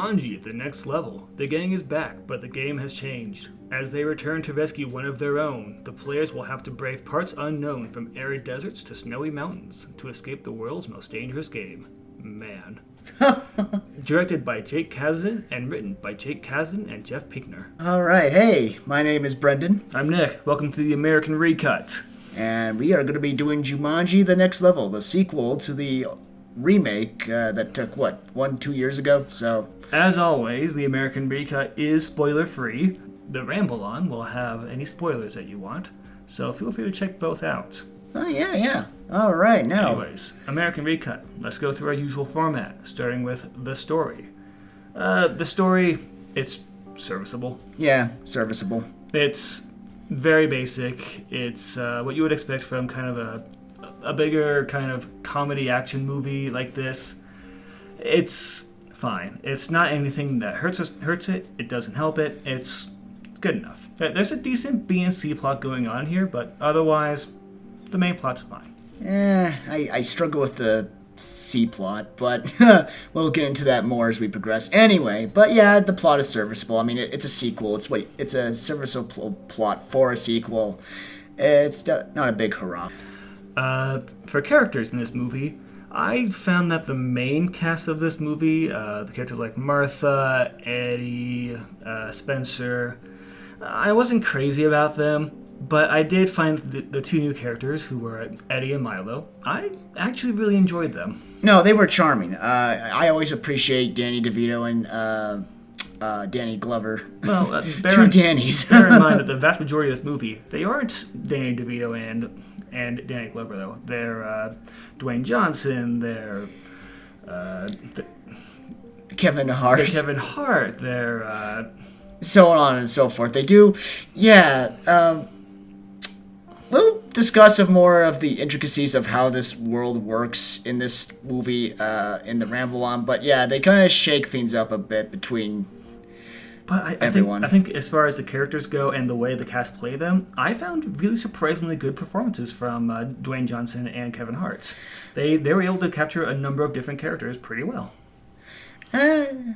Jumanji, the next level. The gang is back, but the game has changed. As they return to rescue one of their own, the players will have to brave parts unknown from arid deserts to snowy mountains to escape the world's most dangerous game. Man. Directed by Jake Kasdan and written by Jake Kasdan and Jeff Pinkner. All right, hey, my name is Brendan. I'm Nick. Welcome to the American Recut. And we are going to be doing Jumanji, the next level, the sequel to the remake that took, 2 years ago? So, as always, the American Recut is spoiler-free. The Ramble On will have any spoilers that you want, so feel free to check both out. Oh, yeah. All right, now. Anyways, American Recut. Let's go through our usual format, starting with the story. The story, it's serviceable. Yeah, serviceable. It's very basic. It's what you would expect from kind of a bigger kind of comedy action movie like this. It's fine. It's not anything that hurts it. It doesn't help it. It's good enough. There's a decent B and C plot going on here, but otherwise, the main plot's fine. I struggle with the C plot, but we'll get into that more as we progress. Anyway, but yeah, the plot is serviceable. I mean, it's a sequel. It's a serviceable plot for a sequel. It's not a big hurrah. For characters in this movie, I found that the main cast of this movie, the characters like Martha, Eddie, Spencer, I wasn't crazy about them, but I did find the two new characters, who were Eddie and Milo, I actually really enjoyed them. No, they were charming. I always appreciate Danny DeVito and Danny Glover. Well, two Dannys. Bear in mind that the vast majority of this movie, they aren't Danny DeVito and Danny Glover, though. They're Dwayne Johnson, they're Kevin Hart. They're Kevin Hart, they're so on and so forth. They do, we'll discuss more of the intricacies of how this world works in this movie in the Ramble On, but yeah, they kind of shake things up a bit between everyone. I think as far as the characters go and the way the cast play them, I found really surprisingly good performances from Dwayne Johnson and Kevin Hart. They were able to capture a number of different characters pretty well. Dwayne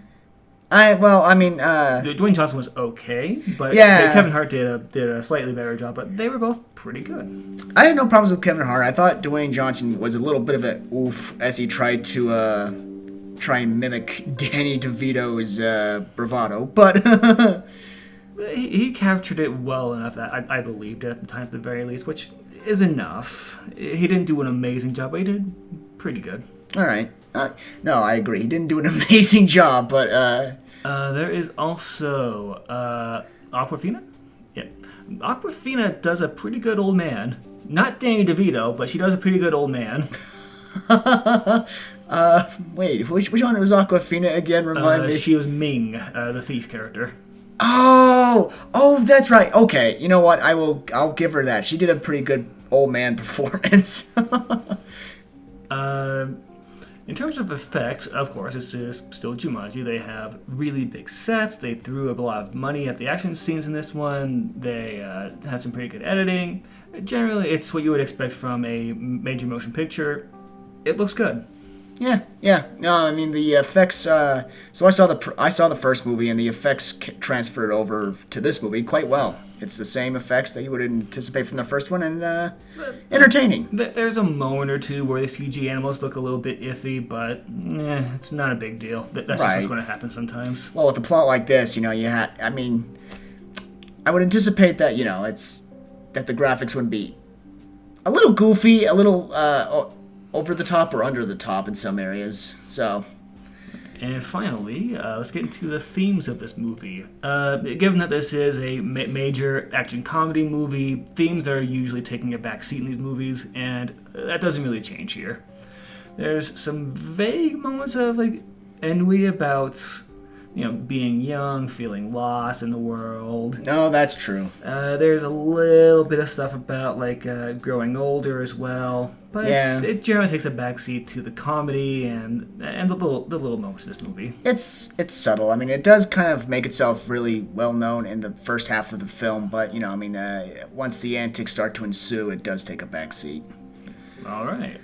Johnson was okay, but yeah. Kevin Hart did a slightly better job, but they were both pretty good. I had no problems with Kevin Hart. I thought Dwayne Johnson was a little bit of an oof as he tried to and mimic Danny DeVito's bravado, but he captured it well enough that I believed it at the time, at the very least, which is enough. He didn't do an amazing job, but he did pretty good. All right. No, I agree. He didn't do an amazing job, but there is also Awkwafina. Yeah, Awkwafina does a pretty good old man. Not Danny DeVito, but she does a pretty good old man. Wait, which one was Awkwafina again? Remind me. She was Ming, the thief character. Oh, that's right. Okay, you know what? I'll give her that. She did a pretty good old man performance. In terms of effects, of course, this is still Jumanji. They have really big sets. They threw a lot of money at the action scenes in this one. They had some pretty good editing. Generally, it's what you would expect from a major motion picture. It looks good. Yeah. No, I mean the effects. So I saw the first movie, and the effects transferred over to this movie quite well. It's the same effects that you would anticipate from the first one, and entertaining. There's a moment or two where the CG animals look a little bit iffy, but it's not a big deal. That's just what's going to happen sometimes. Well, with a plot like this, I would anticipate that that the graphics would be a little goofy, a little over the top or under the top in some areas. So. And finally, let's get into the themes of this movie. Given that this is a major action comedy movie, themes are usually taking a back seat in these movies, and that doesn't really change here. There's some vague moments of ennui about being young, feeling lost in the world. No, that's true. There's a little bit of stuff about growing older as well, but it generally takes a backseat to the comedy and the little moments in this movie. It's subtle. I mean, it does kind of make itself really well known in the first half of the film, but once the antics start to ensue, it does take a backseat. All right,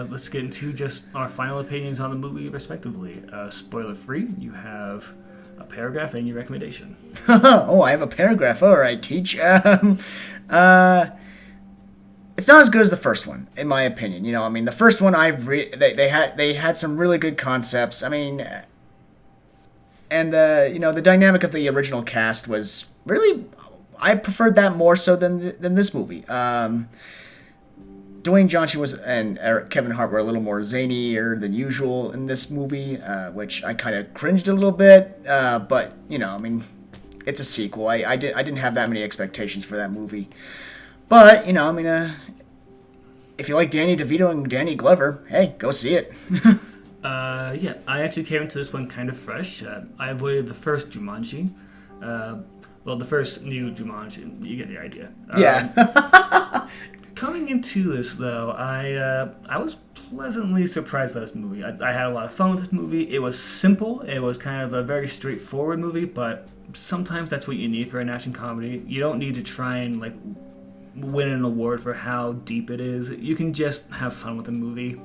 let's get into just our final opinions on the movie, respectively. Spoiler free, you have a paragraph and your recommendation. Oh, I have a paragraph. All right, teach. It's not as good as the first one, in my opinion. I mean, the first one, they had some really good concepts. I mean, and the dynamic of the original cast was really, I preferred that more so than this movie. Dwayne Johnson and Kevin Hart were a little more zanier than usual in this movie, which I kind of cringed a little bit. But I mean, it's a sequel. I didn't have that many expectations for that movie. But I mean, if you like Danny DeVito and Danny Glover, hey, go see it. Yeah, I actually came into this one kind of fresh. I avoided the first Jumanji. The first new Jumanji. You get the idea. Yeah. Coming into this, though, I was pleasantly surprised by this movie. I had a lot of fun with this movie. It was simple. It was kind of a very straightforward movie, but sometimes that's what you need for an action comedy. You don't need to try and win an award for how deep it is. You can just have fun with the movie.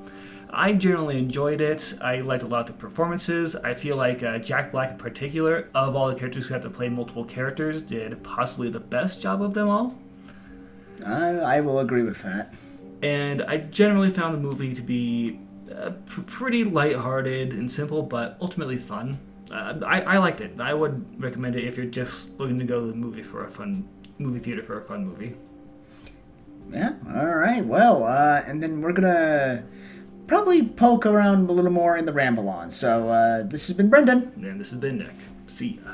I generally enjoyed it. I liked a lot of the performances. I feel like Jack Black in particular, of all the characters who have to play multiple characters, did possibly the best job of them all. I will agree with that. And I generally found the movie to be pretty lighthearted and simple, but ultimately fun. I liked it. I would recommend it if you're just looking to go to the movie theater for a fun movie. Yeah, all right. Well, and then we're going to probably poke around a little more in the Ramble On. So this has been Brendan. And this has been Nick. See ya.